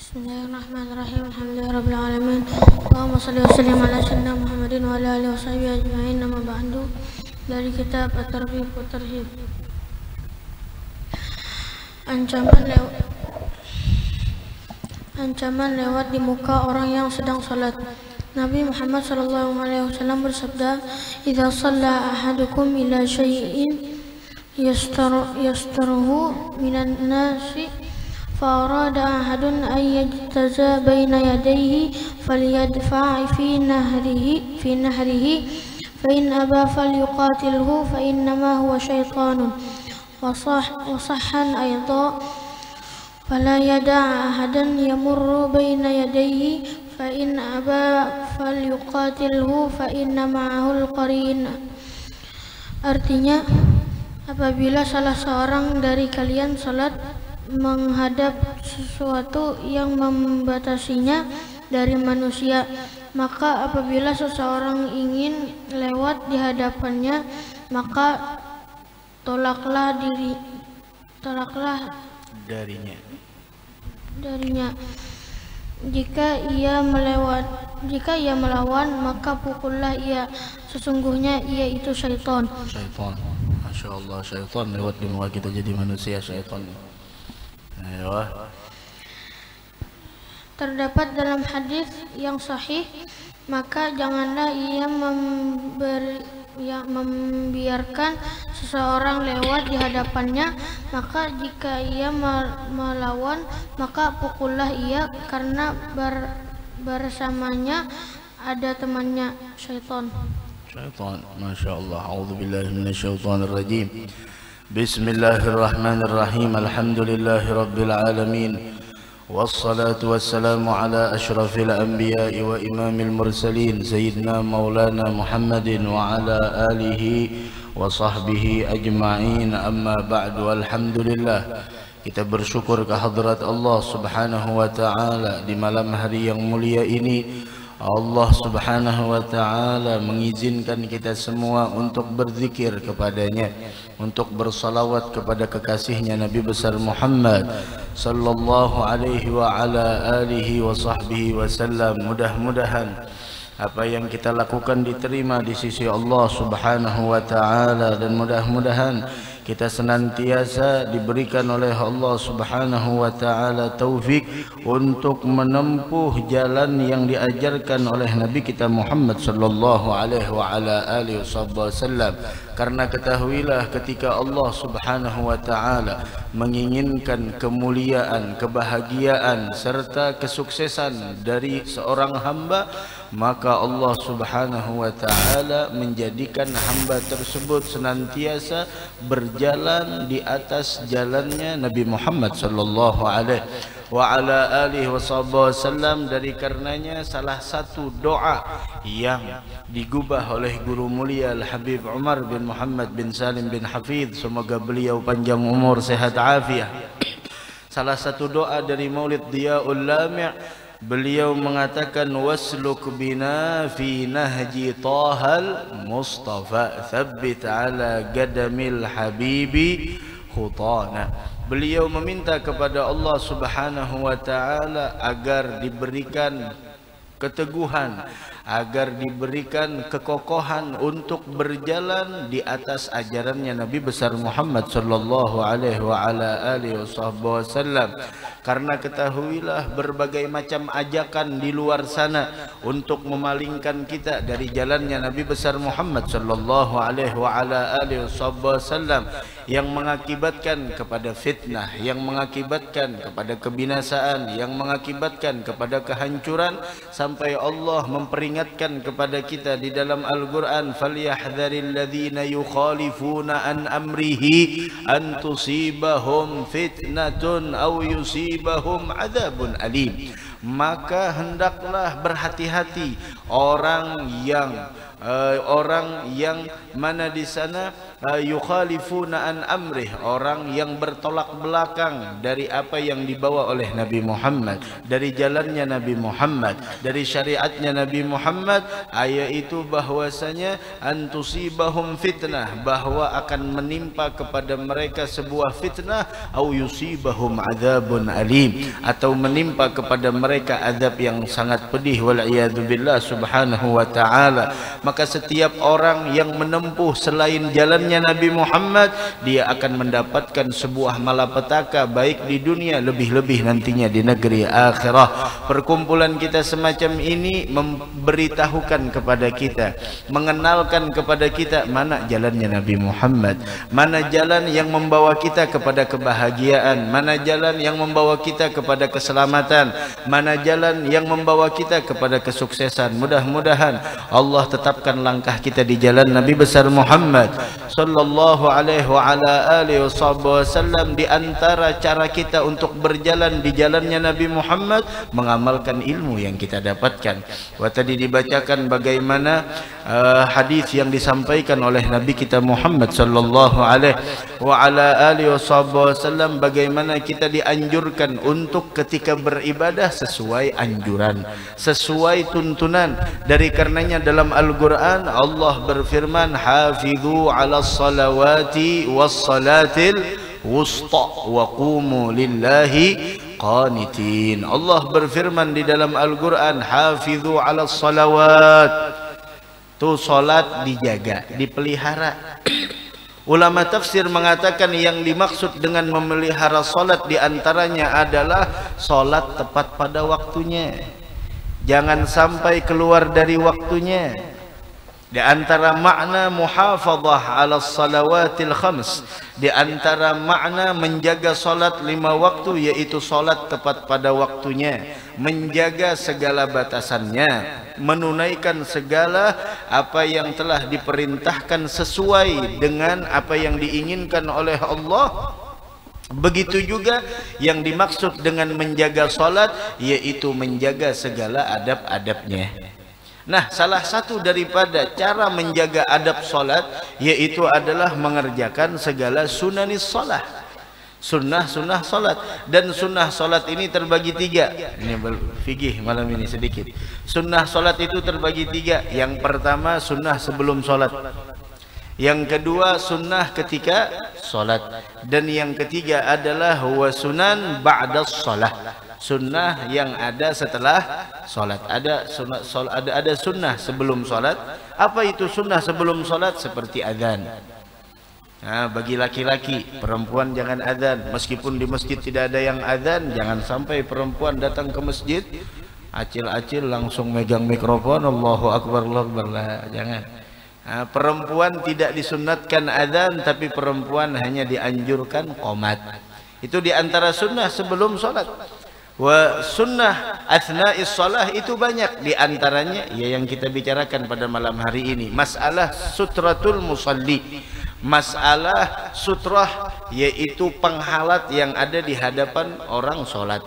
Bismillahirrahmanirrahim. Alhamdulillahirabbil alamin. Allahumma shalli wa sallim ala sayyidina Muhammadin wa ala alihi washabihi ajmain. Amma ba'du. Dari kitab At-Targhib wa Tarhib. Ancaman lewat di muka orang yang sedang salat. Nabi Muhammad sallallahu alaihi wasallam bersabda, "Idza shalla ahadukum ila syai'in yastaruhu minan nasi فأراد أحد أن يجتاز بين يديه فليدفع في نهره فإن أبى فليقاتله فإنما هو شيطان وصحا أيضا فلا يدع أحدا يمر بين يديه فإن أبى فليقاتله فإن معه القرين." Artinya, apabila salah seorang dari kalian salat menghadap sesuatu yang membatasinya dari manusia, maka apabila seseorang ingin lewat di hadapannya, maka tolaklah darinya. Jika ia melawan, maka pukullah ia. Sesungguhnya ia itu syaitan. Masya Allah, syaitan lewat di muka kita jadi manusia, syaitan. Ayo. Terdapat dalam hadis yang sahih, maka janganlah ia membiarkan seseorang lewat di hadapannya, maka jika ia melawan, maka pukullah ia, karena bersamanya ada temannya, syaitan. Masya Allah. A'udzubillahi minasyaitonir rajim. Bismillahirrahmanirrahim. Alhamdulillahi rabbil alamin. Wassalatu wassalamu ala ashrafil anbiya'i wa imamil mursalin Sayyidina maulana Muhammadin wa ala alihi wa sahbihi ajma'in. Amma ba'du. Alhamdulillah, kita bersyukur kehadrat Allah subhanahu wa ta'ala di malam hari yang mulia ini. Allah subhanahu wa ta'ala mengizinkan kita semua untuk berzikir kepadanya, untuk bersalawat kepada kekasihnya Nabi besar Muhammad sallallahu alaihi wa ala alihi wa sahbihi wasallam. Mudah-mudahan apa yang kita lakukan diterima di sisi Allah subhanahu wa ta'ala, dan mudah-mudahan kita senantiasa diberikan oleh Allah subhanahu wa ta'ala taufik untuk menempuh jalan yang diajarkan oleh Nabi kita Muhammad sallallahu alaihi wa ala alihi wasallam. Karena ketahuilah, ketika Allah subhanahu wa ta'ala menginginkan kemuliaan, kebahagiaan serta kesuksesan dari seorang hamba, maka Allah subhanahu wa ta'ala menjadikan hamba tersebut senantiasa berjalan di atas jalannya Nabi Muhammad sallallahu alaihi wa ala alihi wasallam. Dari karenanya salah satu doa yang digubah oleh guru mulia Al-Habib Umar bin Muhammad bin Salim bin Hafidh, semoga beliau panjang umur, sehat afiah. Salah satu doa dari Maulid Diyaul Lami', beliau mengatakan, wasluk bina fi nahji tahal mustafa thabbit ala gadamil habibi khutana. Beliau meminta kepada Allah subhanahu wa ta'ala agar diberikan keteguhan, agar diberikan kekokohan untuk berjalan di atas ajarannya Nabi besar Muhammad sallallahu alaihi wa ala alihi wasallam. Karena ketahuilah, berbagai macam ajakan di luar sana untuk memalingkan kita dari jalannya Nabi besar Muhammad sallallahu alaihi wa ala alihi wasallam, yang mengakibatkan kepada fitnah, yang mengakibatkan kepada kebinasaan, yang mengakibatkan kepada kehancuran, sampai Allah memperingatkan kepada kita di dalam Al-Quran, falyahdharil ladzina yukhalifuna an amrihi an tusibahum fitnatun aw yusibahum adzabun alim. maka hendaklah berhati-hati orang yang mana di sana yukhalifuna an amrih, orang yang bertolak belakang dari apa yang dibawa oleh Nabi Muhammad, dari jalannya Nabi Muhammad, dari syariatnya Nabi Muhammad, yaitu bahwasanya antusibahum fitnah, bahwa akan menimpa kepada mereka sebuah fitnah, au yusibahum adzabun alim, atau menimpa kepada mereka azab yang sangat pedih, wal iyadu billah subhanahu wa ta'ala. Maka setiap orang yang menempuh selain jalannya Nabi Muhammad, dia akan mendapatkan sebuah malapetaka baik di dunia, lebih-lebih nantinya di negeri akhirah. Perkumpulan kita semacam ini memberitahukan kepada kita, mengenalkan kepada kita mana jalannya Nabi Muhammad, mana jalan yang membawa kita kepada kebahagiaan, mana jalan yang membawa kita kepada keselamatan, mana jalan yang membawa kita kepada kesuksesan. Mudah-mudahan Allah tetapkan langkah kita di jalan Nabi besar Muhammad sallallahu alaihi wa ala alihi wasallam. Di antara cara kita untuk berjalan di jalannya Nabi Muhammad, mengamalkan ilmu yang kita dapatkan. Tadi dibacakan bagaimana hadis yang disampaikan oleh Nabi kita Muhammad sallallahu alaihi wa ala alihi wasallam, bagaimana kita dianjurkan untuk ketika beribadah sesuai anjuran, sesuai tuntunan. Dari karenanya dalam Al-Quran Allah berfirman, hafizu ala salawati was salatil wusta wa qumu lillahi qanitin. Allah berfirman di dalam Al-Quran, hafizu ala salawat, tuh salat dijaga, dipelihara. Ulama tafsir mengatakan yang dimaksud dengan memelihara salat diantaranya adalah salat tepat pada waktunya, jangan sampai keluar dari waktunya. Di antara makna muhafadzah ala salawatil khams, di antara makna menjaga salat 5 waktu, yaitu salat tepat pada waktunya, menjaga segala batasannya, menunaikan segala apa yang telah diperintahkan sesuai dengan apa yang diinginkan oleh Allah. Begitu juga yang dimaksud dengan menjaga salat, yaitu menjaga segala adab-adabnya. Nah, salah satu daripada cara menjaga adab salat yaitu adalah mengerjakan segala sunanis salat, sunnah-sunnah salat. Dan sunnah salat ini terbagi 3. Ini fikih malam ini sedikit. Sunnah salat itu terbagi 3. Yang pertama sunnah sebelum salat, yang kedua sunnah ketika salat, dan yang ketiga adalah huwa sunan ba'da shalah, sunnah yang ada setelah salat. Ada sunnah, ada sunnah sebelum salat. Apa itu sunnah sebelum salat? Seperti azan. Nah, bagi laki-laki, perempuan jangan azan. Meskipun di masjid tidak ada yang azan, jangan sampai perempuan datang ke masjid acil-acil langsung megang mikrofon, Allahu akbar, Allahu akbar. Jangan. Nah, perempuan tidak disunnatkan azan, tapi perempuan hanya dianjurkan qomat. Itu diantara sunnah sebelum salat. Wa sunnah athna'is shalah itu banyak, di antaranya ya yang kita bicarakan pada malam hari ini, masalah sutratul musalli, masalah sutrah, yaitu penghalat yang ada di hadapan orang sholat.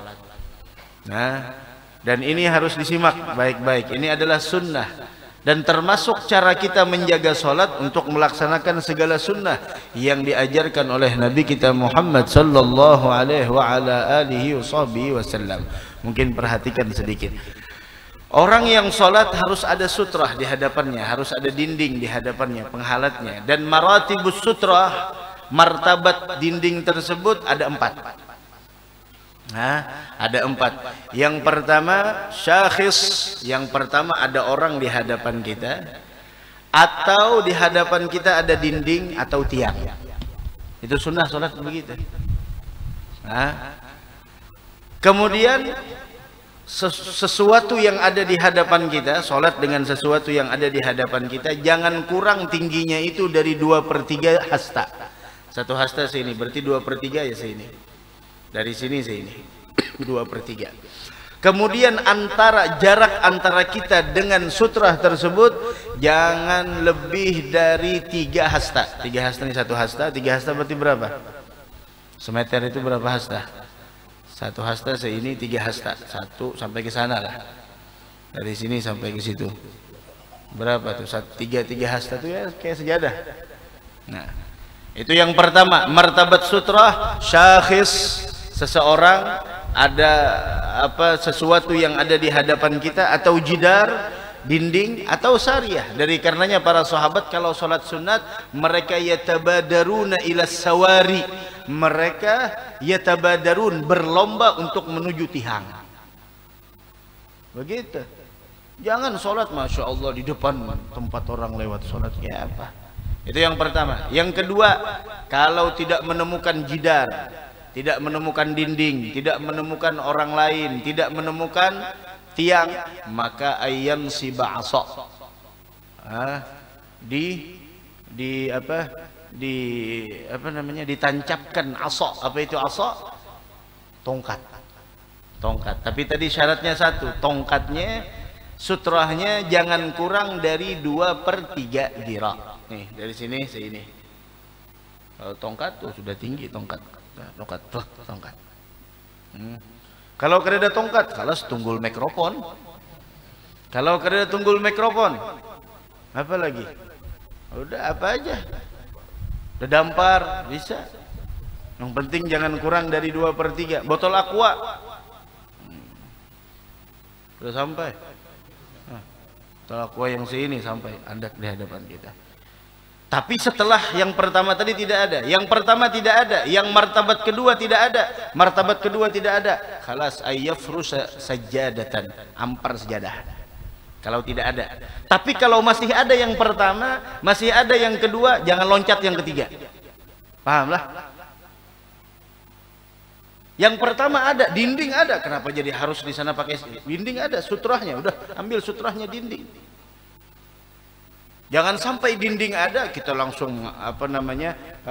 Nah, dan ini harus disimak baik-baik. Ini adalah sunnah, dan termasuk cara kita menjaga sholat untuk melaksanakan segala sunnah yang diajarkan oleh Nabi kita Muhammad sallallahu alaihi wa ala alihi wasallam. Mungkin perhatikan sedikit. Orang yang sholat harus ada sutrah di hadapannya, harus ada dinding di hadapannya, penghalatnya. Dan maratibus sutrah, martabat dinding tersebut ada 4. Nah, ada 4. Yang pertama syakhis, yang pertama ada orang di hadapan kita, atau di hadapan kita ada dinding atau tiang. Itu sunnah sholat begitu. Nah, kemudian sesuatu yang ada di hadapan kita, sholat dengan sesuatu yang ada di hadapan kita, jangan kurang tingginya itu dari 2/3 hasta. 1 hasta sini, berarti 2/3 ya sini. Dari sini sini 2/3. Kemudian jarak antara kita dengan sutrah tersebut jangan lebih dari 3 hasta. 3 hasta ini 1 hasta, 3 hasta berarti berapa? Semeter itu berapa hasta? Satu hasta seini, 3 hasta. 1 sampai ke sana lah. Dari sini sampai ke situ. Berapa tuh? 3 hasta tuh ya kayak sejadah. Nah, itu yang pertama, martabat sutrah, syakhis, seseorang ada sesuatu yang ada di hadapan kita, atau jidar, dinding, atau sariyah. Dari karenanya para sahabat kalau sholat sunat mereka yatabadaruna ila sawari, mereka yatabadarun, berlomba untuk menuju tihang. Begitu. Jangan sholat masya Allah di depan tempat orang lewat sholat kayak apa. Itu yang pertama. Yang kedua, kalau tidak menemukan jidar, tidak menemukan dinding, tidak menemukan orang lain, tidak menemukan tiang, maka ayam si ba'asa, ditancapkan asa. Apa itu asa? Tongkat. Tapi tadi syaratnya satu, tongkatnya, sutrahnya jangan kurang dari 2/3 dira. Nih, dari sini ini. Kalau tongkat tuh sudah tinggi tongkat. Kalau kereda tongkat, kalas tunggul mikrofon. Kalau kereda tunggul mikrofon, apa lagi? Udah apa aja. Udah dampar bisa. Yang penting jangan kurang dari 2/3. Botol aqua. Udah sampai. Botol aqua yang sini sampai andak di hadapan kita. Tapi setelah yang pertama tadi tidak ada, yang pertama tidak ada, yang martabat kedua tidak ada, martabat kedua tidak ada, khalas ayyafrusa sajadatan, ampar sejadah. Kalau tidak ada. Tapi kalau masih ada yang pertama, masih ada yang kedua, jangan loncat yang ketiga. Pahamlah? Yang pertama ada, dinding ada, kenapa jadi harus di sana pakai dinding? Ada sutrahnya, udah ambil sutrahnya dinding. Jangan sampai dinding ada kita langsung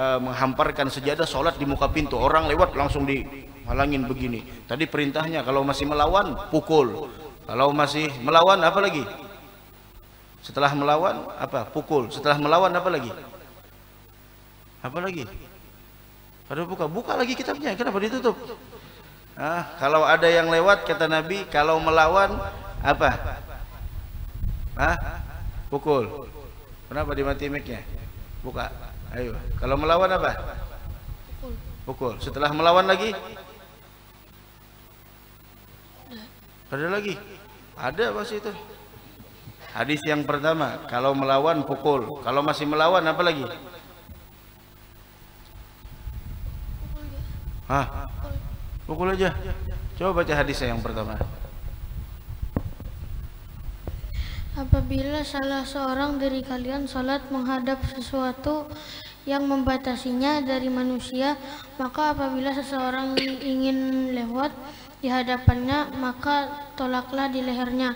menghamparkan sejadah sholat di muka pintu, orang lewat langsung dihalangin begini. Tadi perintahnya kalau masih melawan pukul, kalau masih melawan apa lagi? Setelah melawan apa? Pukul. Setelah melawan apa lagi? Apa lagi? Ada buka lagi kitabnya, kenapa ditutup? Kalau ada yang lewat kata Nabi, kalau melawan apa? Pukul. Kenapa dimati mic-nya? Buka. Ayo. Kalau melawan apa? Pukul. Setelah melawan lagi? Ada lagi? Ada masih itu. Hadis yang pertama, kalau melawan pukul. Kalau masih melawan apa lagi? Pukul aja. Coba baca hadisnya yang pertama. Apabila salah seorang dari kalian salat menghadap sesuatu yang membatasinya dari manusia, maka apabila seseorang ingin lewat di hadapannya, maka tolaklah di lehernya.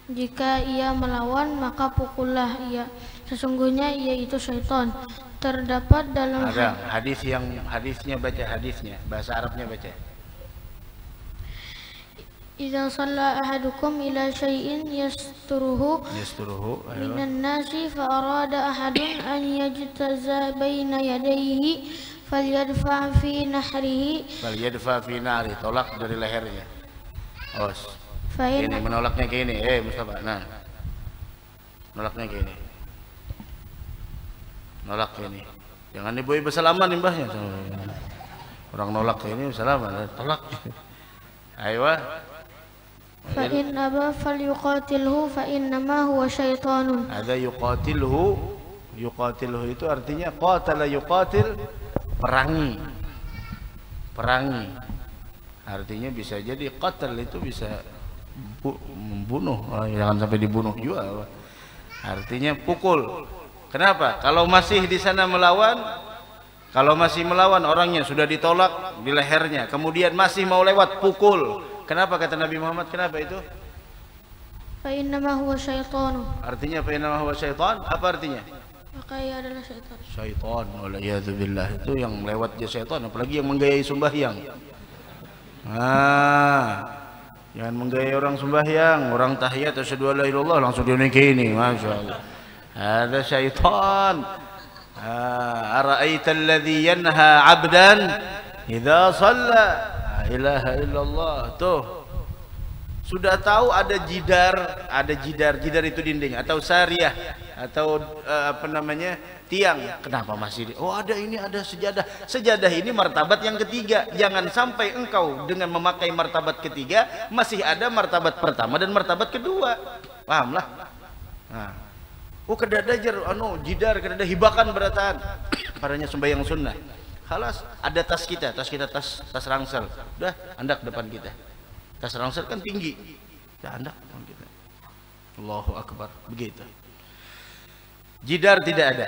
Jika ia melawan, maka pukullah ia. Sesungguhnya ia itu syaitan. Terdapat dalam hadisnya, baca hadisnya, bahasa Arabnya baca. Idza shalla ahadukum ila syai'in yasturuhu minan nasi fa arada ahadun an yajtaza baina yadayhi falyadfa fi nahrihi tolak dari lehernya. Ini menolaknya kayak ini. Mustafa, nah. Menolaknya kayak ini. Nolak kayak ini. Jangan diboy bersalaman imbahnya. Orang nolak kayak ini bersalaman, tolak. Ayo. Fa in aba falyuqatilhu fa innama huwa syaitanun. Ada yuqatilhu itu artinya qatala yuqatil, perangi. Artinya bisa jadi qatal itu bisa membunuh, jangan sampai dibunuh juga. Artinya pukul. Kenapa? Kalau masih di sana melawan, orangnya sudah ditolak di lehernya, kemudian masih mau lewat, pukul. Kenapa kata Nabi Muhammad? Kenapa itu? Fa innama huwa syaitan. Artinya fa innama huwa syaitan. Apa artinya? Maka ia adalah syaitan. Syaitan, waliyadzubillah. Itu yang lewat dia syaitan, apalagi yang menggayai sembahyang. Jangan menggayai orang sembahyang, orang tahiyat asyhadu alla ilaha illallah langsung dia ini, masyaallah. Ada syaitan. Ara'aita alladhi yanha 'abdan idza shalla. ilaha illallah. Tuh, sudah tahu ada jidar itu dinding atau sariyah atau apa namanya, tiang. Kenapa masih ada ini, ada sejadah. Sejadah ini martabat yang ketiga. Jangan sampai engkau dengan memakai martabat ketiga masih ada martabat pertama dan martabat kedua. Pahamlah. Nah, kedada jidar, kedada hibakan beratan. Parahnya sembahyang sunnah. Halas, ada tas kita tas rangsel. Udah, andak depan kita. Tas rangsel kan tinggi. Ya, andak depan kita. Allahu akbar. Begitu. Jidar tidak ada.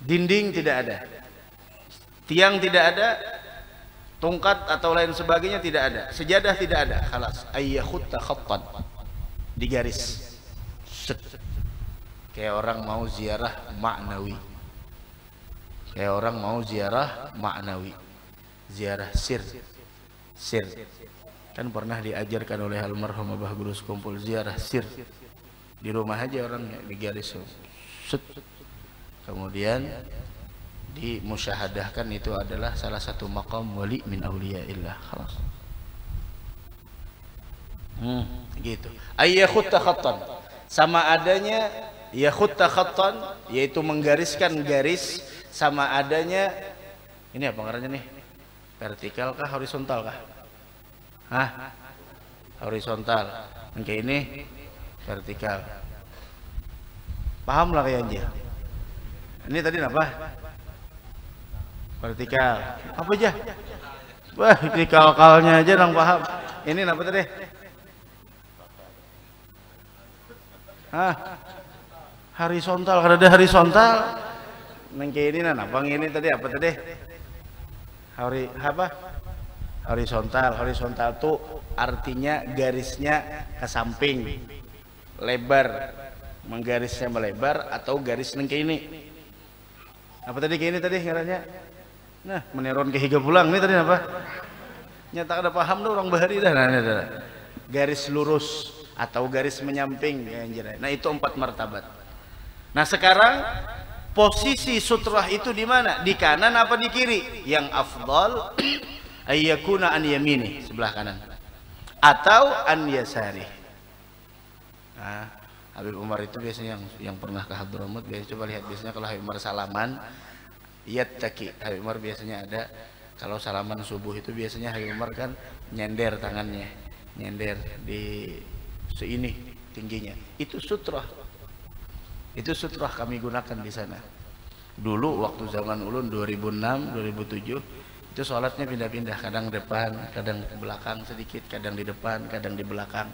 Dinding tidak ada. Tiang tidak ada. Tongkat atau lain sebagainya tidak ada. Sejadah tidak ada. Halas, ayyakhutta khattan. Digaris. Set. Kayak orang mau ziarah maknawi. Ziarah sir. Kan pernah diajarkan oleh almarhum Abah Guru Sekumpul, ziarah sir. Di rumah aja orangnya digaris. Set. Kemudian dimusyahadahkan itu adalah salah satu maqam wali min auliyaillah. Khalas. Gitu. Ayyakhutta khattan. Sama adanya yakhutta khattan, yaitu menggariskan garis, sama adanya ini apa ngarannya nih? Vertikal kah, horizontal kah? Horizontal. Kayak ini vertikal. Paham lah kayaknya. Ini tadi apa? Vertikal. Apa aja? Wah, vertikalnya aja nang paham. Ini apa tadi? Horizontal. Kalau ada horizontal, kayak ini apa ini tadi apa tadi? Horizontal tuh artinya garisnya ke samping, lebar, menggarisnya melebar, atau garis kayak ini. Apa tadi kayak ini tadi ngarannya? Nah, meneron ke higa pulang ini tadi apa? Nyata ada paham tuh orang bahari dah. Garis lurus atau garis menyamping. Nah, itu 4 martabat. Nah, sekarang posisi sutrah itu di mana? Di kanan apa di kiri? Yang afdal ayyakuna an yamini, sebelah kanan, atau an yasari. Nah, Habib Umar itu biasanya yang pernah ke Hadramaut, biasanya coba lihat, biasanya kalau Habib Umar salaman yattaki, Habib Umar biasanya ada kalau salaman subuh itu biasanya Habib Umar kan nyender tangannya, nyender di seini tingginya. Itu sutrah. Itu sutrah kami gunakan di sana. Dulu waktu zaman ulun 2006, 2007 itu sholatnya pindah-pindah, kadang depan, kadang ke belakang sedikit, kadang di depan, kadang di belakang.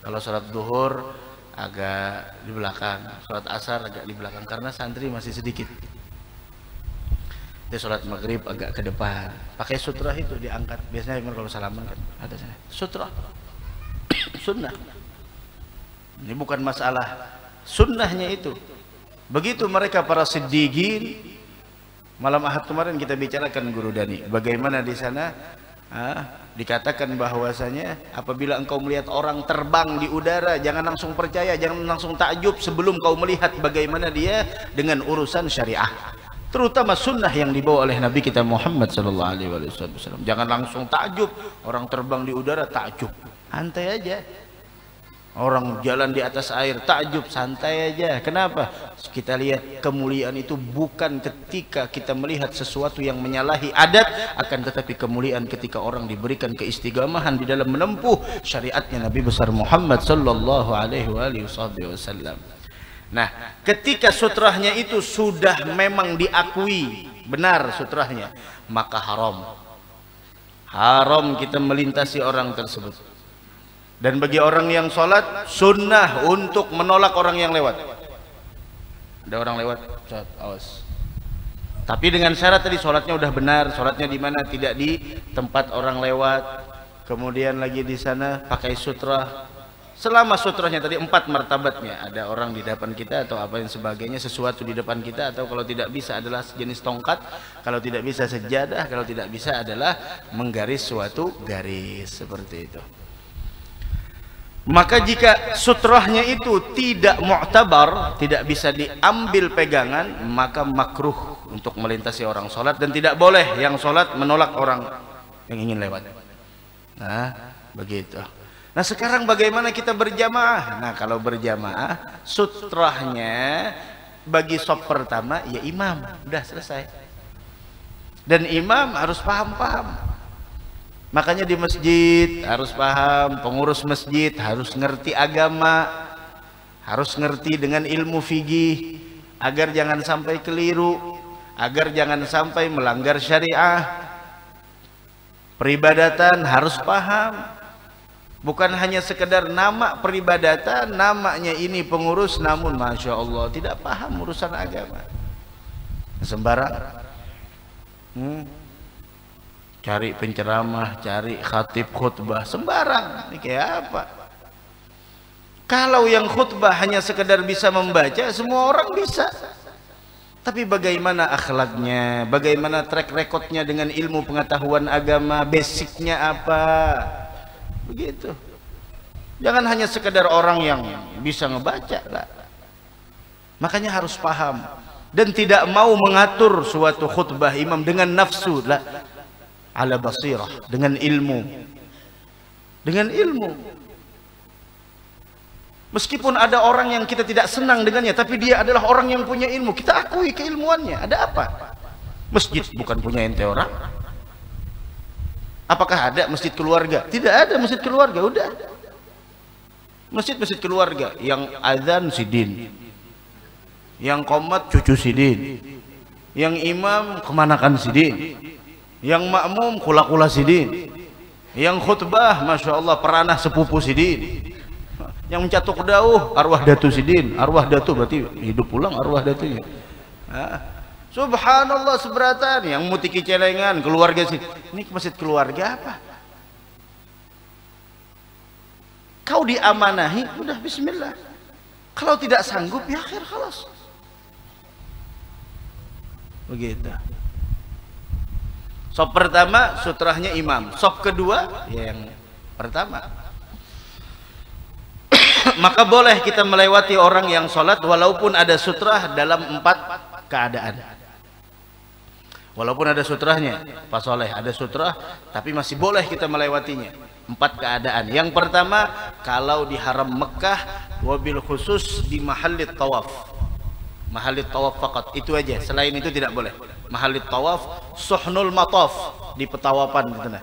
Kalau sholat zuhur agak di belakang, sholat asar agak di belakang karena santri masih sedikit. Di sholat maghrib agak ke depan. Pakai sutrah itu diangkat. Biasanya kalau salaman kan ada sutrah. Sunnah. Ini bukan masalah, sunnahnya itu. Begitu mereka para siddiqin. Malam Ahad kemarin kita bicarakan Guru Dani, bagaimana di sana dikatakan bahwasanya apabila engkau melihat orang terbang di udara, jangan langsung percaya, jangan langsung takjub sebelum kau melihat bagaimana dia dengan urusan syariah, terutama sunnah yang dibawa oleh Nabi kita Muhammad SAW. Jangan langsung takjub, orang terbang di udara takjub, santai aja. Orang jalan di atas air takjub, santai aja. Kenapa? Kita lihat kemuliaan itu bukan ketika kita melihat sesuatu yang menyalahi adat, akan tetapi kemuliaan ketika orang diberikan keistiqamahan di dalam menempuh syariatnya Nabi besar Muhammad sallallahu alaihi wasallam. Nah, ketika sutrahnya itu sudah memang diakui benar sutrahnya, maka haram kita melintasi orang tersebut. Dan bagi orang yang sholat, sunnah untuk menolak orang yang lewat. Ada orang lewat, sholat, awas. Tapi dengan syarat tadi sholatnya udah benar, sholatnya di mana? Tidak di tempat orang lewat. Kemudian lagi di sana pakai sutrah. Selama sutrahnya tadi 4 martabatnya, ada orang di depan kita atau apa yang sebagainya, sesuatu di depan kita, atau kalau tidak bisa adalah sejenis tongkat, kalau tidak bisa sejadah, kalau tidak bisa adalah menggaris suatu garis seperti itu. Maka jika sutrahnya itu tidak mu'tabar, tidak bisa diambil pegangan, maka makruh untuk melintasi orang sholat, dan tidak boleh yang sholat menolak orang yang ingin lewat. Nah, begitu. Nah, sekarang bagaimana kita berjamaah? Nah, kalau berjamaah, sutrahnya bagi sop pertama ya imam, udah selesai. Dan imam harus paham-paham. Makanya di masjid harus paham, pengurus masjid harus ngerti agama, harus ngerti dengan ilmu fikih agar jangan sampai keliru, agar jangan sampai melanggar syariah. Peribadatan harus paham, bukan hanya sekedar nama peribadatan, namanya ini pengurus, namun masya Allah tidak paham urusan agama, sembarang cari penceramah, cari khatib khutbah, sembarang. Ini kayak apa? Kalau yang khutbah hanya sekedar bisa membaca, semua orang bisa. Tapi bagaimana akhlaknya, bagaimana track recordnya dengan ilmu pengetahuan agama, basicnya apa, begitu. Jangan hanya sekedar orang yang bisa ngebaca lah. Makanya harus paham dan tidak mau mengatur suatu khutbah imam dengan nafsu lah, ala basirah, dengan ilmu, dengan ilmu. Meskipun ada orang yang kita tidak senang dengannya, tapi dia adalah orang yang punya ilmu, kita akui keilmuannya. Ada apa? Masjid bukan punya ente orang. Apakah ada masjid keluarga? Tidak ada masjid keluarga, udah. Masjid-masjid keluarga yang azan sidin, yang qomat cucu sidin, yang imam kemanakan sidin, yang makmum kula-kula sidin, yang khutbah masya Allah peranah sepupu sidin, yang mencatuk dauh arwah datu sidin. Arwah datu berarti hidup pulang arwah datunya. Subhanallah seberatan. Yang mutiki celengan keluarga sidin. Ini masjid keluarga apa? Kau diamanahi, udah bismillah. Kalau tidak sanggup ya akhir khalas. Begitu. Sop pertama sutrahnya imam, sop kedua ya yang pertama. Maka boleh kita melewati orang yang sholat walaupun ada sutrah dalam 4 keadaan. Walaupun ada sutrahnya, Pak Soleh, ada sutrah tapi masih boleh kita melewatinya. 4 keadaan. Yang pertama, kalau di haram Mekah, wabil khusus di mahallit tawaf. Mahallit tawaf fakat, itu aja. Selain itu tidak boleh. Mahallit tawaf, suhnul mataf, di petawapan gitu nah.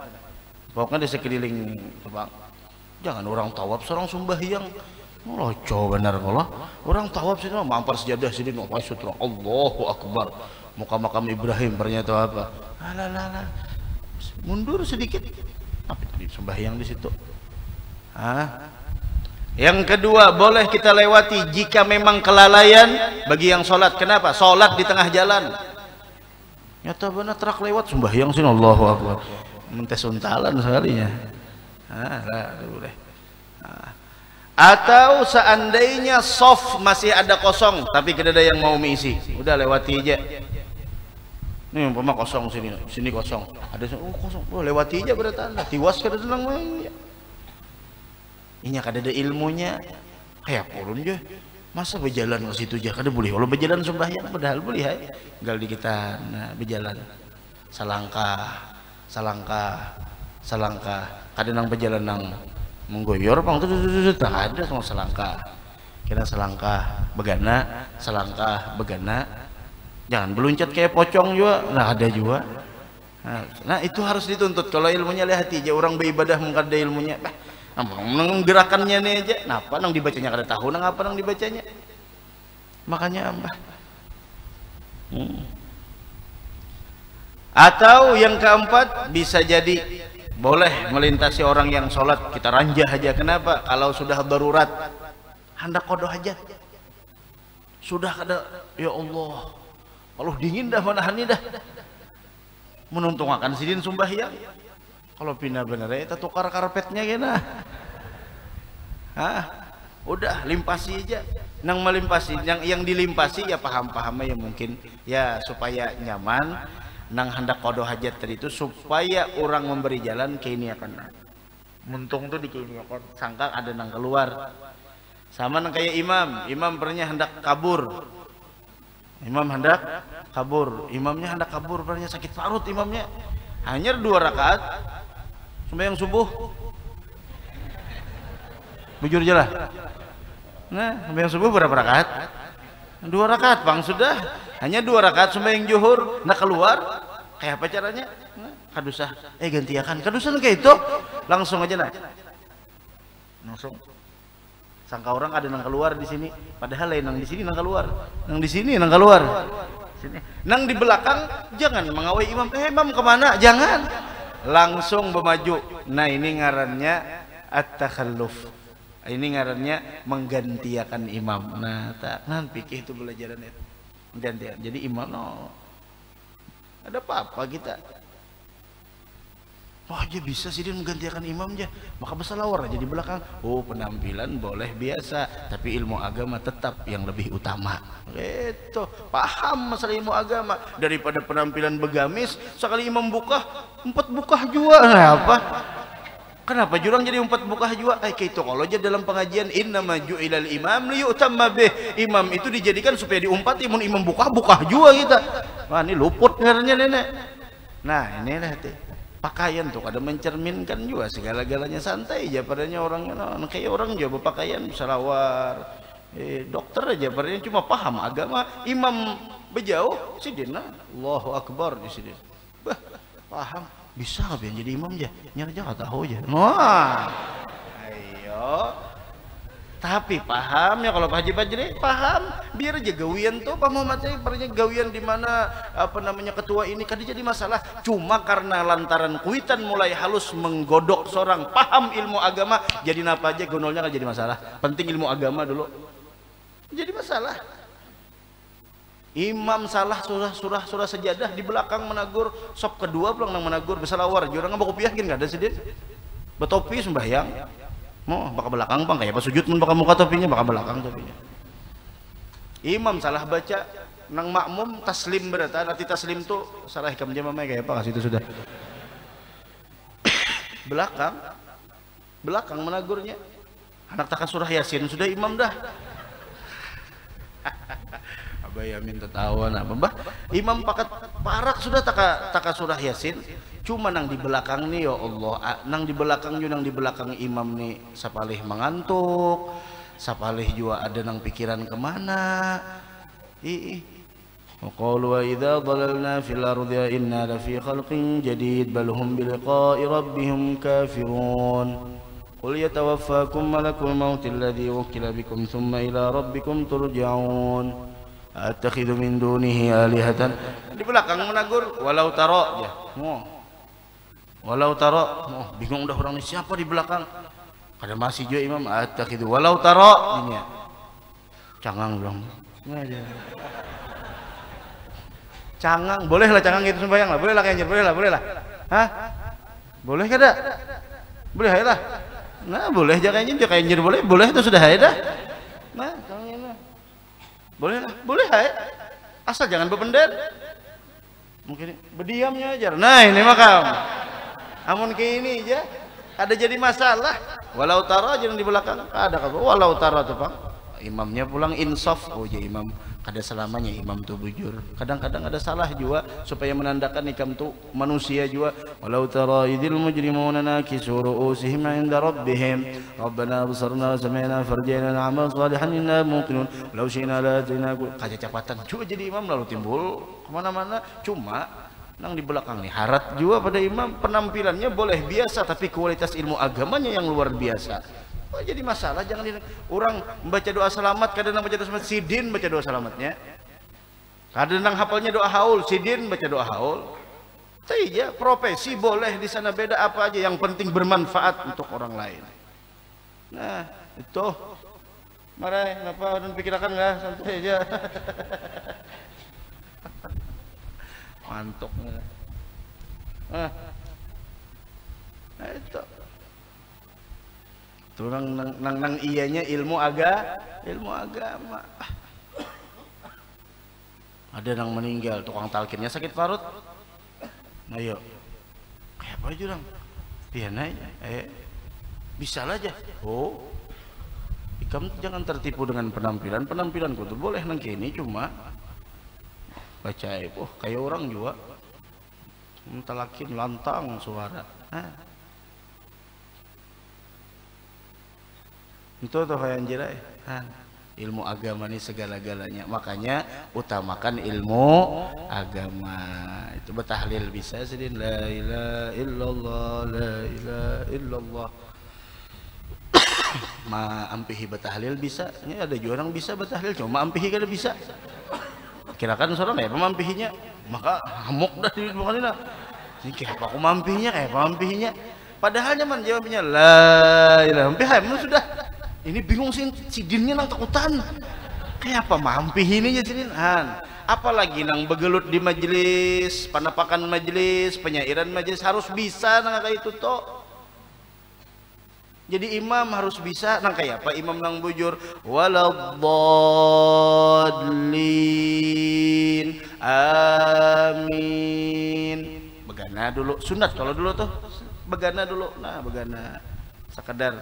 Pokoknya di sekeliling jangan orang tawaf seorang sembahyang loco benar kalau orang tawaf sini mampar sejadah sini ngapain sutra Allahu Akbar muka makam Ibrahim ternyata apa alalala mundur sedikit apa tadi sembahyang di situ. Yang kedua boleh kita lewati jika memang kelalaian bagi yang sholat. Kenapa? Sholat di tengah jalan nyata benar truk lewat sembahyang sini Allahu Akbar mentes untalan sekalinya. Boleh. Atau seandainya soft masih ada kosong tapi tidak ada yang mau mengisi, udah lewati aja. Ini umpama kosong sini kosong, ada kosong, lewati aja bertanda. Tiwas kada senang main. Ini kada ada ilmunya, kayak pulun je. Masa berjalan ke situ aja kada boleh. Kalau berjalan sembahyang padahal boleh hai. Gal di kita berjalan salangkah kada nang berjalan nang menggoyor pang tuh tak ada sama selangkah kira selangkah begana jangan beluncat kayak pocong juga nah ada juga nah itu harus dituntut. Kalau ilmunya lihat aja orang beribadah mungkin ada ilmunya nang gerakannya nih aja napa nang dibacanya kada tahu nang apa nang dibacanya makanya Atau yang keempat bisa jadi boleh melintasi orang yang sholat kita ranjah aja. Kenapa? Kalau sudah darurat hendak qada hajat sudah ada ya Allah kalau dingin dah menahan dah menuntung akan sidin sembahyang kalau pindah bener ya tukar karpetnya kena udah limpasi aja nang melimpasi yang dilimpasi ya paham-pahamnya ya mungkin ya supaya nyaman nang hendak qada hajat tadi itu supaya orang memberi jalan ke ini akan muntung tuh di ini akan sangka ada nang keluar sama nang kayak imam pernah hendak kabur imamnya hendak kabur pernah sakit parut imamnya hanya 2 rakaat sembahyang subuh. Bujur aja lah. Nah, sembahyang subuh berapa rakaat? 2 rakaat, Bang, sudah. Hanya 2 rakaat sembahyang zuhur. Nah, keluar kayak apa caranya? Nah, kadusah. Gantiakan. Kadusah kayak itu. Langsung aja nah. Langsung. Sangka orang ada nang keluar di sini, padahal lain nang di sini nang keluar. Nang di sini nang keluar. Sini. Nang di belakang jangan mengawai imam. Imam kemana? Jangan. Langsung memaju. Nah, ini ngarannya at-takhalluf. Ini ngarannya menggantikan imam. Nah, nan pikir itu belajaran itu. Gantian. Jadi imam no. Ada apa-apa kita? Wah, aja bisa sih dia menggantikan imam aja. Maka bersalawar aja di belakang. Oh, penampilan boleh biasa, tapi ilmu agama tetap yang lebih utama. Itu paham masalah ilmu agama daripada penampilan begamis. Sekali imam buka, 4 buka juga. Nah, apa? Kenapa jurang jadi 4 buka juga? Kayak itu kalau aja dalam pengajian innama ju'ilal imam liyutamma bih. Imam itu dijadikan supaya diumpati. Mun imam buka juga kita. Wah, ini luput ngarannya nenek. Nah, ini lah pakaian tuh ada mencerminkan juga segala-galanya. Santai aja padanya orangnya kayak orang juga berpakaian salawar. Dokter aja padanya cuma paham agama. Imam bejauh sidina Allahu Akbar di sini. Bah, paham bisa nggak jadi imam aja nyari aja nggak tahu aja. Wah, ayo. Tapi paham ya kalau Pak Haji Fajri paham biar aja gawian tuh Pak Muhammad saya pernah gawian di mana apa namanya ketua ini kan jadi masalah cuma karena lantaran kuitan mulai halus menggodok seorang paham ilmu agama jadi apa aja gonolnya kan jadi masalah. Penting ilmu agama dulu jadi masalah. Imam salah surah sejadah di belakang menagur sop kedua pulang nang menagur bersalawar jurang nggak baku yakin nggak ada sih dia betopi sembahyang. Mau bakal belakang bang kayak pas sujud mun bakal muka topinya bakal belakang topinya. Imam salah baca nang makmum taslim berarti nanti taslim tuh salah hikam jamaah kayak apa kasih itu sudah belakang menagurnya anak takan surah yasin sudah imam dah. Abah Yamin tertawa nah mbah imam parak sudah taka surah yasin. Cuma nang di belakang nih ya Allah, nang di belakang imam nih sapalih mengantuk, sapalih juga ada nang pikiran kemana. Qalu wa idza dhalalna fil ardi inna la fi khalqin jadid bal hum bi liqa'i rabbihim kafirun. Qul yatawaffakum malakul maut alladhi wukila bikum thumma ila rabbikum turja'un. Attakhidhu min dunihi alihatan. Di belakang menagur walau taro ya. Walau taro, bingung udah orang ini siapa di belakang. Ada masih juga imam attakhidhu walau taro ini ya. Cangang dong. Cangang, boleh lah cangang gitu sembahyang lah, boleh lah kayaknya, boleh lah. Hah? Boleh kada? Boleh lah. Nah, boleh kayaknya boleh itu sudah dah. Nah, canggangnya. Boleh asal jangan berpendet. Mungkin berdiamnya aja. Nah, ini makam. Amun kayak ini aja ada jadi masalah. Walau taro jangan di belakang ada kabar walau taro tuh Pak. Imamnya pulang insaf. Oh jadi imam kada selamanya imam tuh bujur. Kadang-kadang ada salah juga supaya menandakan ikam tuh manusia juga. Walau taro idil mujrimuna nakisu ru'usihim 'inda rabbihim. Rabbana absarna sami'na farjina na'mal salihan inna muqinun. Walau syi'na la atina kaca capatan juga jadi imam lalu timbul kemana-mana. Cuma nang di belakang nih harat juga pada imam penampilannya boleh biasa tapi kualitas ilmu agamanya yang luar biasa. Oh, jadi masalah jangan orang membaca doa selamat kadang baca doa selamat sidin baca doa selamatnya kadang hafalnya doa haul sidin baca doa haul. Tidak profesi boleh di sana beda apa aja yang penting bermanfaat untuk orang lain. Nah itu marah kenapa dan pikirkan nggak santai aja. Mantuk nah itu tuh nang iyanya ilmu agama ada nang meninggal tukang talkinnya sakit parut. Ayo kayak apa jurang pian aja bisa aja. Oh kamu jangan tertipu dengan penampilanku tuh boleh nang kini cuma baca kayak orang juga Mentalakin lantang suara. Itu tuh yang jirai. Ilmu agama ini segala-galanya. Makanya utamakan ilmu agama. Itu bertahlil bisa sedin la ilaha illallah la ilaha illallah. Ma ampihi bertahlil bisa. Ini ada juga orang bisa bertahlil cuma ampihi kada bisa. Kirakan seorang ya pemampihinya. Maka hamuk dah di bukannya. Ini kayak apa aku mampihinya kayak apa mampihinya. Padahal nyaman jawabnya la ilaha illallah sudah. Ini bingung sih si dinnya nang takutan. Kayak apa mampih ini ya sidin. Apalagi nang begelut di majelis, panapakan majelis, penyairan majelis harus bisa nang kayak itu toh. Jadi imam harus bisa nang kayak apa imam nang bujur waladhdallin amin. Begana dulu sunat kalau dulu tuh begana dulu. Nah begana sekedar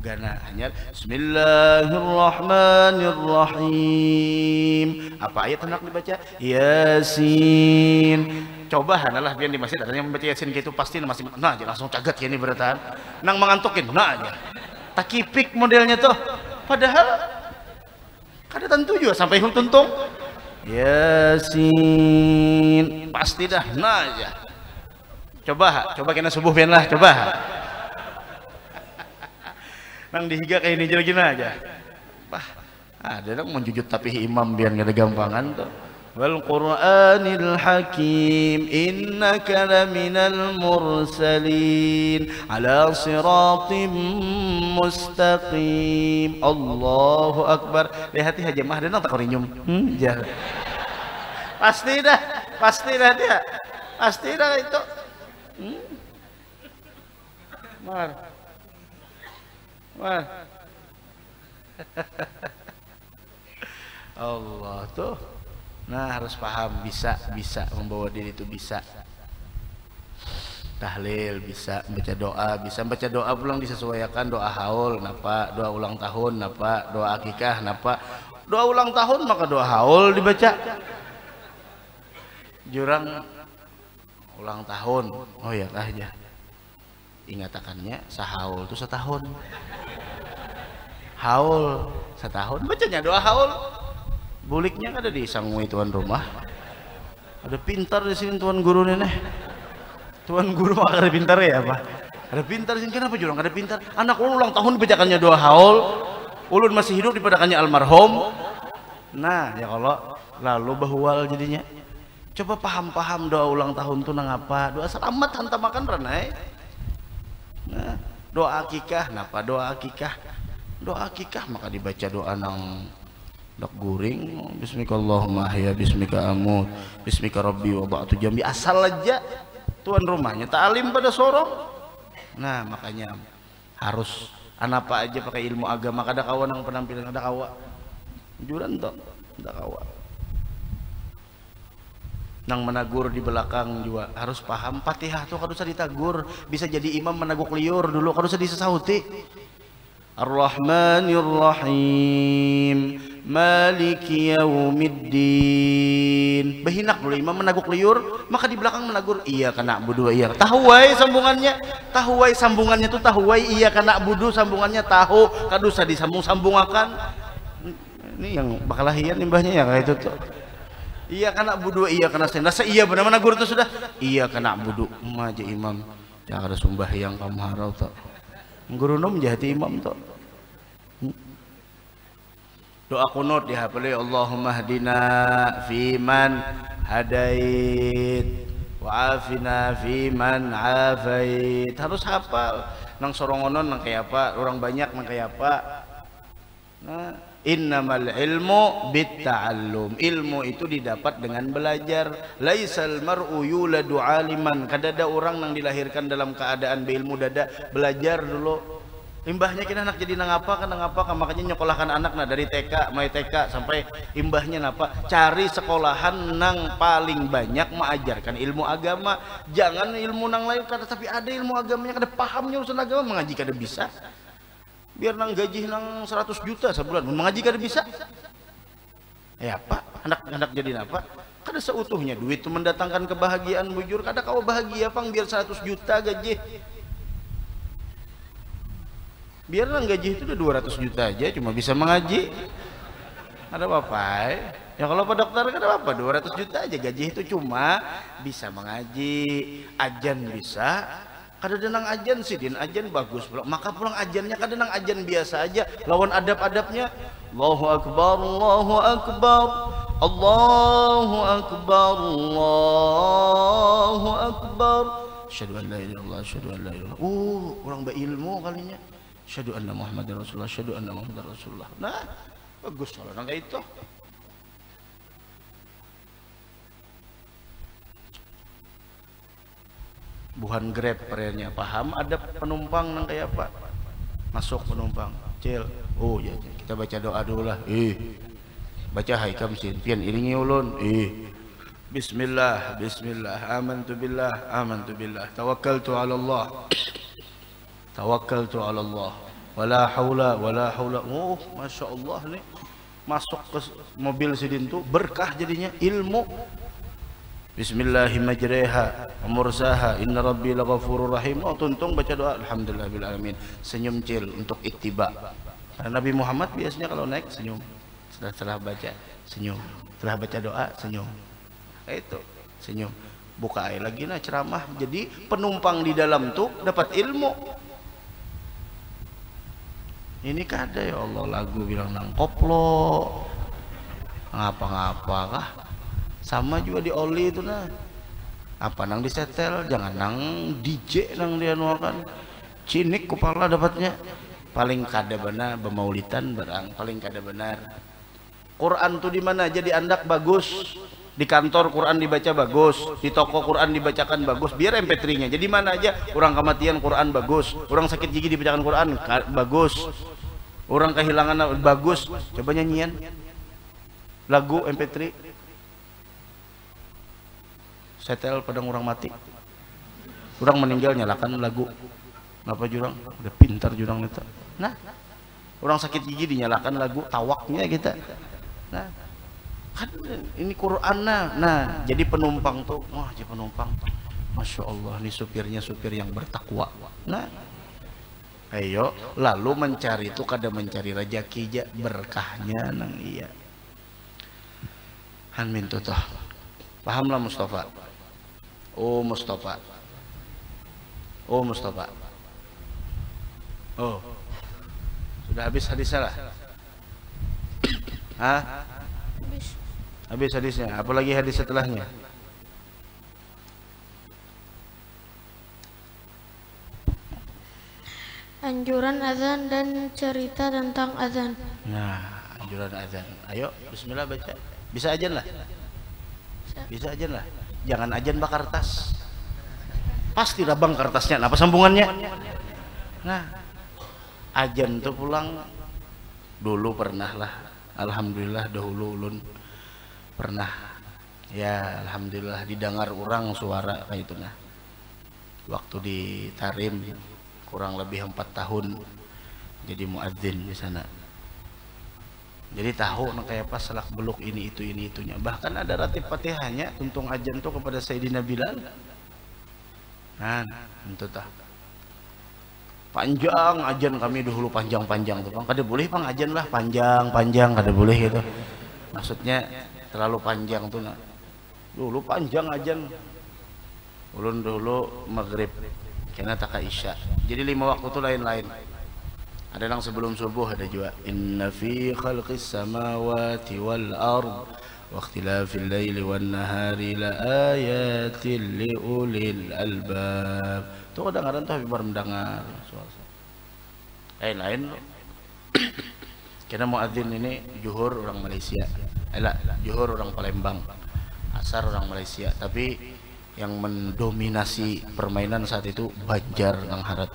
begana hanya bismillahirrahmanirrahim. Apa ayat hendak dibaca? Yasin. Coba hanalah biar di masjid adanya membaca Yasin gitu pasti masih nah aja langsung cagat ya ini beratan nang mengantukin nah aja takipik modelnya tuh padahal kada tentu juga sampai tuntung Yasin pasti dah nah aja coba kena subuh biar lah coba nang dihiga kayak ini lagi aja ada nang menjujut tapi imam biar nggak ada gampangan tuh. Wal Qur'anil Hakim innaka laminal mursalin ala siratim mustaqim. Allahu Akbar. Lihat jemaah dan tak korinyum. Pasti dah dia. Pasti dah itu. Mar. Allah tuh. Nah harus paham bisa membawa diri itu bisa tahlil bisa baca doa pulang disesuaikan doa haul napa doa ulang tahun napa doa akikah napa doa ulang tahun maka doa haul dibaca jurang ulang tahun oh ya kah aja ingatakannya sahaul itu setahun haul setahun bacanya doa haul. Buliknya ada di sangui tuan rumah. Ada pintar di sini tuan guru nenek. Tuan guru ada pintar ya apa? Ada pintar di sini kenapa jurang ada pintar? Anak ulun ulang tahun dibacakannya doa haul. Ulun masih hidup dipadakannya almarhum. Nah, ya kalau lalu bahwal jadinya. Coba paham doa ulang tahun tuh nang apa? Doa selamat hantam makan ranai. Nah, doa akikah, napa doa akikah? Doa akikah maka dibaca doa nang dak guring bismikallahumma ahya bismika amut bismika rabbi wada'tu jambi asal aja tuan rumahnya ta'alim pada sorong. Nah makanya harus apa aja pakai ilmu agama kada kawa nang penampilan kada kawa juran toh kada kawa nang menagur di belakang juga harus paham Fatihah tuh kada usah ditagur bisa jadi imam menaguk liur dulu kada usah disesauti Ar-Rahmanir-Rahim Maliki Yaumiddin. Behinak dulu imam menaguk liur, maka di belakang menagur iya kana budu iya. Tahuai sambungannya tuh tahuai iya kana budu sambungannya tahu kadusa disambung-sambungakan. Ini yang bakalahian imbahnya ya kayak itu tuh. Iya kana budu iya kana senasa iya benar menagur itu sudah. Iya kana budu aja imam. Jangan ada sembahyang kamu harau tuh. Guru nom jahati imam tuh. Doa kunut dihafali Allahumma hdina fiman hadait wa afina fiman afait. Harus hafal nang sorongonon nang kayak apa orang banyak nang kayak apa. Nah, innamal ilmu bitta'allum. Ilmu itu didapat dengan belajar. Laisal mar'u yuladu aliman. Kadada orang nang dilahirkan dalam keadaan beilmu dada belajar dulu. Imbahnya kita anak jadi nang apa kan makanya nyekolahkan anak nah dari TK mulai TK sampai imbahnya napa cari sekolahan nang paling banyak mengajarkan ilmu agama jangan ilmu nang lain kada tapi ada ilmu agamanya kada pahamnya urusan agama mengaji kada bisa biar nang gaji nang 100 juta sebulan mengaji kada bisa ya apa anak jadi apa Kada seutuhnya duit itu mendatangkan kebahagiaan bujur. Kada kau bahagia pang biar 100 juta gaji. Biarlah gaji itu udah 200 juta aja cuma bisa mengaji. Ada apa-apa ya kalau Pak Dokter kan apa 200 juta aja gaji itu cuma bisa mengaji, ajan bisa. Kada denang ajan sih din ajan bagus pulang. Maka pulang ajannya kada denang ajan biasa aja lawan adab-adabnya. Allahu akbar, Allahu akbar, Allahu akbar, Allahu akbar. Asyhadu an la ilaha illallah, asyhadu an la ilaha illallah. Orang berilmu kalinya. Asyhadu anna Muhammadar Rasulullah, asyhadu anna Muhammadar Rasulullah. Nah, bagus kalau kayak itu. Buhan Grab perenya paham ada penumpang nang kayak apa? Masuk penumpang, cil. Oh ya, kita baca doa dulu lah. Baca haikam sin, pian iringi ulun. Bismillah, bismillah, amantu billah, tawakkaltu ala Allah. Tawakkaltu ala Allah. Wala haula wala haula. Oh, masya Allah nih. Masuk ke mobil sidin tuh berkah jadinya ilmu. Bismillahirrahmanirrahim. Mursaha inna rabbi laghafurur rahim. Oh, tuntung baca doa alhamdulillahil alamin. Senyum cil untuk ittiba. Karena Nabi Muhammad biasanya kalau naik senyum. Setelah baca senyum. Setelah baca doa senyum. Itu senyum. Buka air lagi nah ceramah. Jadi penumpang di dalam tuh dapat ilmu. Ini kada ya Allah lagu bilang nang koplo ngapa-ngapa kah sama juga di oli itu nah apa nang disetel jangan nang DJ nang dia nuakan cinik kepala dapatnya paling kada benar bemaulitan barang paling kada benar. Quran tuh di mana aja diandak bagus, di kantor Quran dibaca bagus, di toko Quran dibacakan bagus, biar MP3-nya. Jadi mana aja orang kematian Quran bagus, orang sakit gigi dibacakan Quran bagus, orang kehilangan bagus. Coba nyanyian lagu MP3, setel padang orang mati, orang meninggal nyalakan lagu. Ngapa jurang? Udah pintar jurang itu. Nah, orang sakit gigi dinyalakan lagu tawaknya kita. Nah, kan ini Quran nah jadi penumpang tuh wah jadi penumpang masya Allah nih supirnya supir yang bertakwa. Nah ayo lalu mencari itu kada mencari rezeki aja berkahnya nang iya amin tuh toh pahamlah Mustafa. Oh Mustafa oh sudah habis hadisnya lah. Hah? Habis hadisnya. Apalagi hadis setelahnya? Anjuran azan dan cerita tentang azan. Nah, anjuran azan. Ayo, bismillah baca. Bisa ajan lah. Bisa ajan lah. Jangan ajan bakar kertas. Pasti rabang kertasnya. Apa sambungannya? Nah, ajan tuh pulang dulu pernah lah. Alhamdulillah dahulu ulun pernah ya alhamdulillah didengar orang suara kayak itu nah waktu di Tarim kurang lebih 4 tahun jadi muadzin di sana. Jadi tahu nah kayak pas selak beluk ini itunya. Bahkan ada ratib Fatihahnya tuntung ajan tuh kepada Sayyidina Bilal. Nah, itu tah. Panjang ajan kami dahulu panjang-panjang tuh. Bang, kada boleh Bang ajan lah panjang-panjang kada boleh gitu. Maksudnya terlalu panjang tuh nah. Dulu panjang ajan. Ulun dulu maghrib kena taka isya. Jadi 5 waktu tuh lain-lain. Ada yang sebelum subuh ada juga. Inna fi khalqis samawati wal ard wa ikhtilafil laili wan nahari la ayatin li ulil albab. Tuh kadang-kadang tuh habis mendengar suara. Lain loh. Karena muadzin ini juhur orang Malaysia. Juhur orang Palembang. Asar orang Malaysia, tapi yang mendominasi permainan saat itu Banjar nang harat.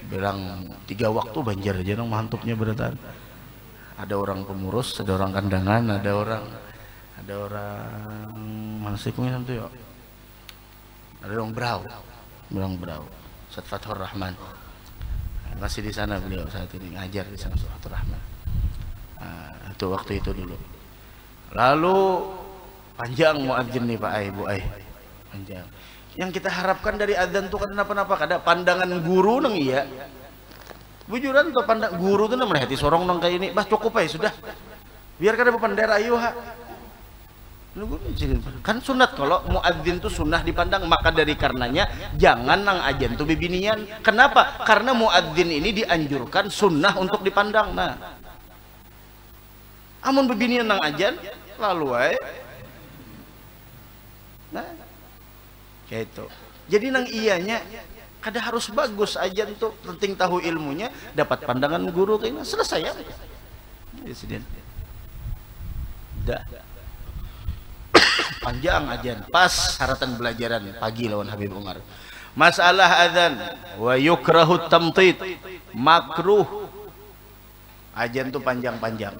Bilang 3 waktu Banjar aja nang mantupnya beratan. Ada orang pengurus, ada orang kandangan, ada orang mana sih kuwi itu ya? Ada orang Brau. Ustaz Fathur Rahman. Masih di sana beliau saat ini ngajar di sana Fathur Rahman. Nah, itu waktu itu dulu. Lalu Panjang muadzin nih Pak Ai, Bu Ai. Panjang. Yang kita harapkan dari adzan tuh kan apa-apa, kada pandangan guru nang iya. Bujuran tuh pandang guru tuh namanya hati sorong nang kayak ini, bah cukup aja sudah. Biar kada berpandera ayo ha. Kan sunat kalau muadzin tuh sunnah dipandang, maka dari karenanya jangan nang ajan tuh bibinian. Kenapa? Karena muadzin ini dianjurkan sunnah untuk dipandang. Nah, amun bibinian nang ajan lalu ay. Nah, kayak itu. Jadi nang iyanya kada harus bagus ajan tuh, penting tahu ilmunya, dapat pandangan guru kayaknya selesai ya. Dah. Panjang ajan, pas syaratan belajaran pagi lawan Habib Umar. Masalah adzan wa yukrahu tamtid, makruh ajan tuh panjang-panjang.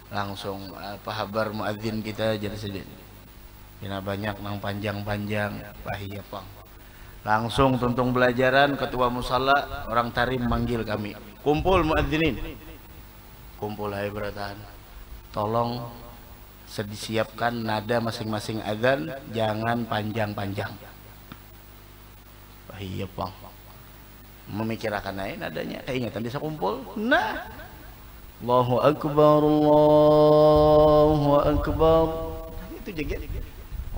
Langsung apa kabar muadzin kita jadi sedih. Kena banyak nang panjang-panjang, bahaya pang. Langsung tuntung belajaran, ketua musala orang tarim manggil kami. Kumpul muadzinin. Kumpul hai beratan. Tolong disiapkan nada masing-masing adzan, jangan panjang-panjang. Iya pang. Memikirkan aja nadanya, keingatan desa kumpul. Nah, Allahu Akbar, Allahu Akbar. Itu jaga.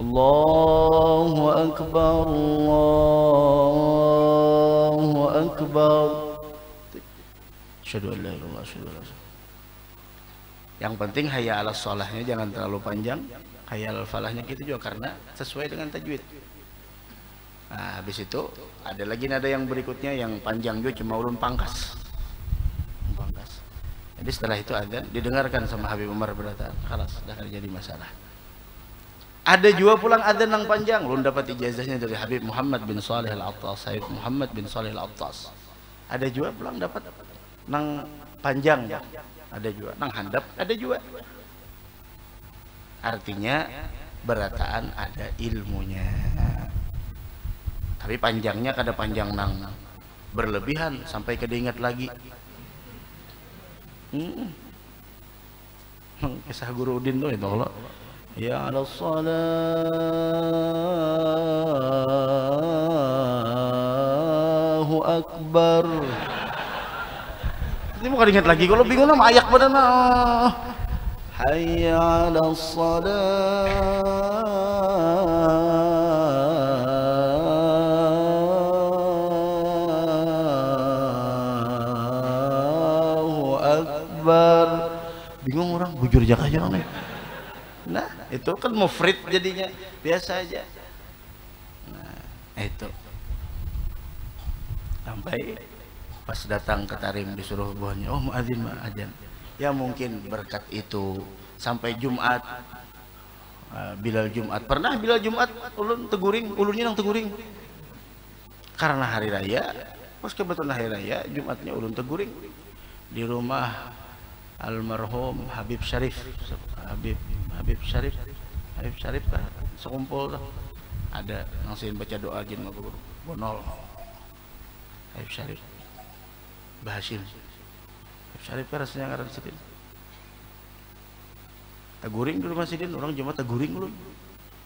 Allahu Akbar, Allahu Akbar. Asyhadu an la ilaha illallah, asyhadu an la ilaha illallah. Yang penting hayya 'alas sholahnya jangan terlalu panjang, hayya 'alal falahnya gitu juga karena sesuai dengan tajwid. Nah, habis itu ada lagi nada yang berikutnya yang panjang juga cuma ulun pangkas. Pangkas. Jadi setelah itu adzan didengarkan sama Habib Umar berkata, "Khalas, sudah terjadi masalah." Ada juga pulang adzan yang panjang, ulun dapat ijazahnya dari Habib Muhammad bin Shalih Al-Attas, Sayyid Muhammad bin Shalih Al-Attas. Ada juga pulang dapat nang panjang, ya. Ada juga nang handap, ada juga. Artinya berataan ada ilmunya. Tapi panjangnya kada panjang nang berlebihan sampai kada ingat lagi. Kisah Guru Udin tuh itu Allah. Ya 'alas Allahu Akbar. Ini bukan ingat lagi, kalau bingung nama ayak badan mah. Hayya 'alas Allahu Akbar. Bingung orang, bujur jak aja nih. Nah, itu kan mufrid jadinya, biasa aja. Nah, itu. Sampai pas datang ke tarim disuruh buahnya, oh muadzin mah ajan. Ya mungkin berkat itu sampai Jumat, Bilal Jumat, pernah Bilal Jumat ulun teguring, ulunnya nang teguring karena hari raya. Pas kebetulan hari raya Jumatnya ulun teguring di rumah almarhum Habib Syarif, Habib Syarif kan sekumpul lah. Ada nangsin baca doa jin mabrur bonol Habib Syarif Bahasim Syarif kan rasanya ngaran sidin teguring di rumah sidin, orang Jumat teguring lu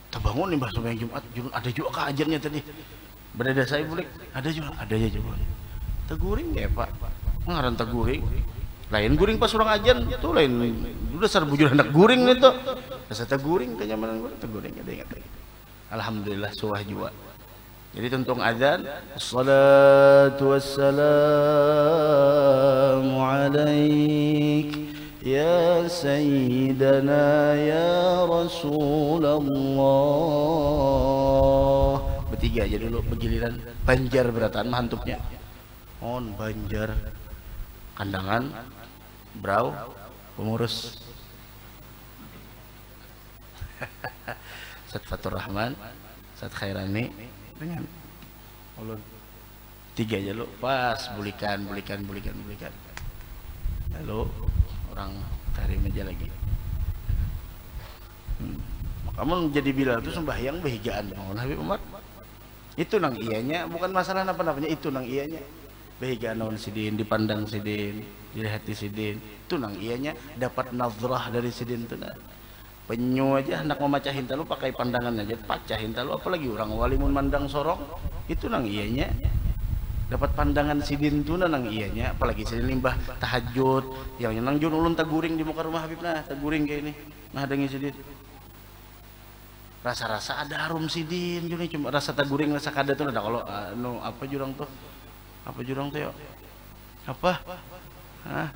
terbangun nih bahasa yang Jumat ada juga keajarnya tadi berdada saya boleh ada juga teguring ya Pak ngaran teguring lain guring pas orang ajan itu lain udah dasar bujur anak guring itu dasar teguring kenyamanan teguring ada ingat lagi. Alhamdulillah suah juga. Jadi tuntung adzan, assalatu wassalamu alaik ya sayyidana ya Rasulullah. Bertiga aja dulu begiliran Banjar berataan mahantupnya. On Banjar kandangan Brau pengurus Ustaz Fatur Rahman, Ustaz Khairani dengan ulun tiga aja lo pas bulikan lalu orang tarim aja lagi. Kamu jadi Bilal itu sembahyang behigaan dengan Habib Umar itu nang iyanya bukan masalah apa-apanya itu nang iyanya behigaan naon sidin dipandang sidin dilihat sidin itu nang iyanya dapat nazrah dari sidin itu nah. penyu aja hendak memacahin talu pakai pandangan aja pacahin talu, apalagi orang wali mun mandang sorong itu nang iyanya dapat pandangan sidin tuh nang iyanya, apalagi sidin limbah tahajud yang nang jun ulun taguring di muka rumah Habib nah taguring kayak ini nah dengi sidin rasa-rasa ada harum sidin juni cuma rasa taguring rasa kada tuh ada kalau anu apa jurang tuh ya apa hah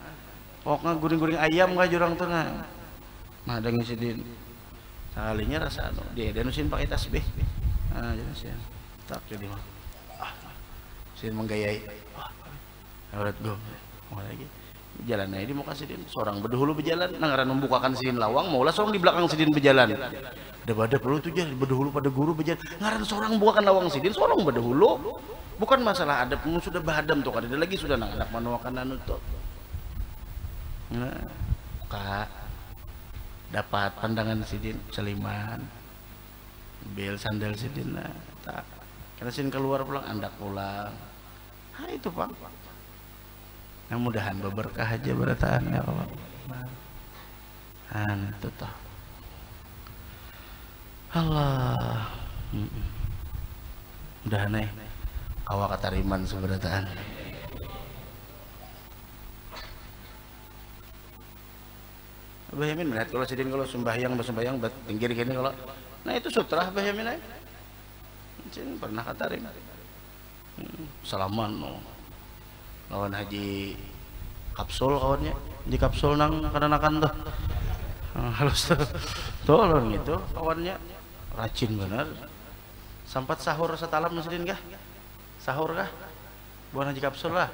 pokoknya guring-guring ayam gak jurang tuh nah dengi sidin sekalinya rasa anu dia nusin pakai tasbih nah jadi sih tak jadi mah Sidin menggayai, awet gue, mau lagi jalan aja di muka Sidin, seorang berdahulu berjalan, nangaran membukakan Sidin lawang, maulah seorang di belakang Sidin berjalan, ada perlu tuh jadi berdahulu pada guru berjalan, ngaran seorang bukakan lawang Sidin, seorang berdahulu, bukan masalah ada pun sudah bahadam tuh, ada lagi sudah anak menuakan anu tuh, nah, kak dapat pandangan Sidin seliman, bel sandal Sidin, nah, tak, karena Sidin keluar pulang, andak pulang. Nah itu Pak, nah, mudahan berkah aja berataan ya Allah. Itu toh Allah mudahan awak katariman seberataan. Abah Yamin melihat kalau Sidin kalau sembahyang tinggi gini kalau nah itu sutra Abah Yamin Sidin pernah katarim salaman no. Lawan haji kapsul kawannya di kapsul nang kanakan tuh halus tuh tolong itu kawannya rajin bener sempat sahur setalam Sidin kah sahur kah buat haji kapsul lah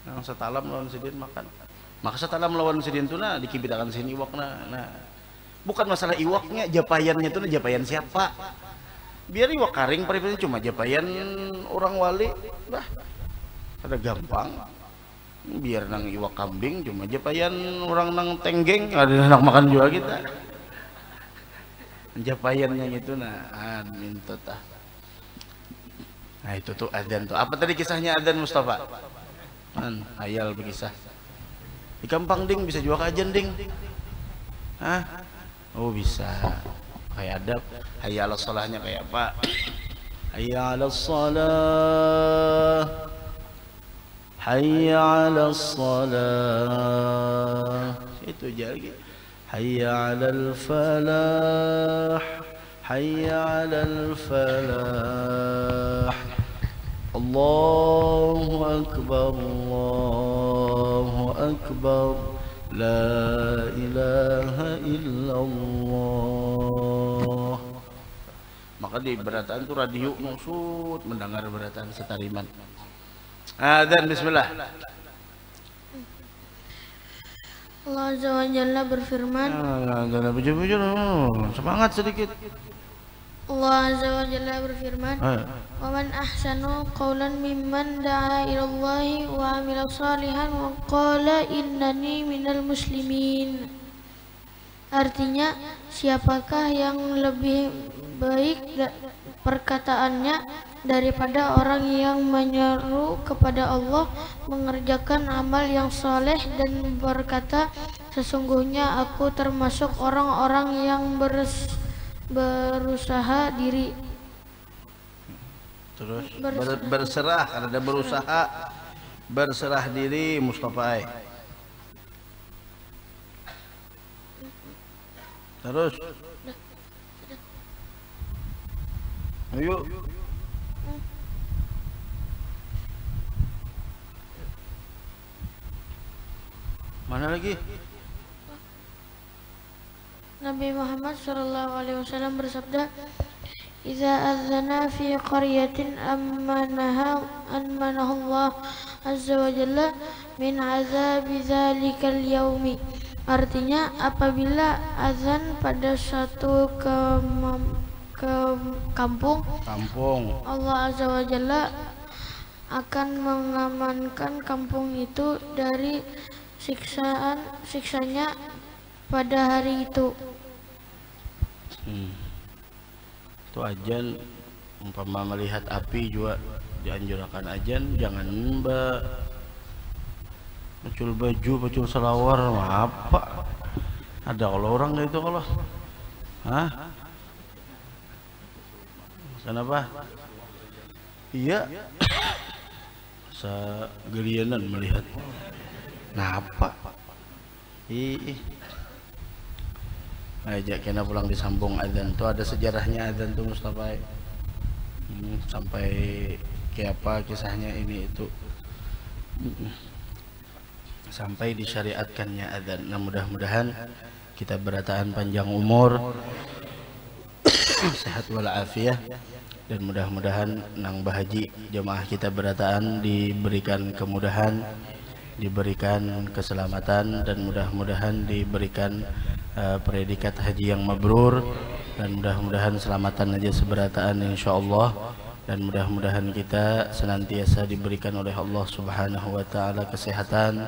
yang setalam lawan Sidin makan maka setalam lawan Sidin tuh nah dikibidakan sini iwak nah bukan masalah iwaknya japayannya tuh japayan siapa biar iwak karing paripatnya cuma japayan orang wali bah ada gampang biar nang iwak kambing cuma japayan orang nang tenggeng ada enak makan juga kita japayannya itu nah minta tah nah itu tuh adzan tuh apa tadi kisahnya adzan Mustafa hayal berkisah di Kampang ding bisa juga kajian ding oh bisa kayak adab hayya 'alas sholahnya kayak apa hayya 'alas sholah hayya 'alas sholah itu aja lagi hayya 'alal falah hayya 'alal falah Allahu akbar La ilaha illallah. Maka di berataan itu radio maksud mendengar berataan setariman. Dan bismillah. Allah Azza wa Jalla berfirman. Semangat sedikit. Allah Azza wa Jalla berfirman, "Wa man ahsanu qawlan mimman da'a ila Allahi wa 'amila shalihan wa qala innani minal muslimin." Artinya, siapakah yang lebih baik perkataannya daripada orang yang menyeru kepada Allah, mengerjakan amal yang saleh dan berkata, "Sesungguhnya aku termasuk orang-orang yang berusaha diri." Terus berserah karena ada berusaha berserah diri Mustafa. Terus ayo mana lagi? Nabi Muhammad SAW bersabda, "Idza adzana fi qaryatin amanaha Allah azza wa jalla min azabi dzalikal yaumi." Artinya, apabila azan pada suatu kampung, Allah azza wa jalla akan mengamankan kampung itu dari siksanya pada hari itu. Itu ajan umpama melihat api juga dianjurkan ajan jangan pacul baju pacul selawar apa ada kalau orang itu kalau Hah? Kenapa? Iya. Segelianan melihat. Napa? Ajak kena pulang disambung adzan tuh, ada sejarahnya adzan tuh Mustafa. Sampai kayak apa kisahnya ini itu. Sampai disyariatkannya adzan. Nah, mudah-mudahan kita berataan panjang umur, sehat walafiat, dan mudah-mudahan nang bahaji jemaah kita berataan diberikan kemudahan, diberikan keselamatan, dan mudah-mudahan diberikan predikat haji yang mabrur, dan mudah-mudahan selamatan aja seberataan insyaallah, dan mudah-mudahan kita senantiasa diberikan oleh Allah Subhanahu wa taala kesehatan,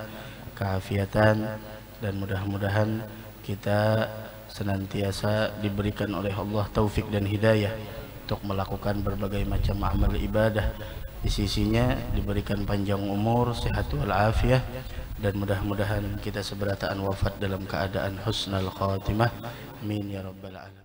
keafiatan, dan mudah-mudahan kita senantiasa diberikan oleh Allah taufik dan hidayah untuk melakukan berbagai macam amal ibadah di sisinya, diberikan panjang umur, sehat walafiat, dan mudah-mudahan kita seberataan wafat dalam keadaan husnul khatimah. Amin ya rabbal alamin.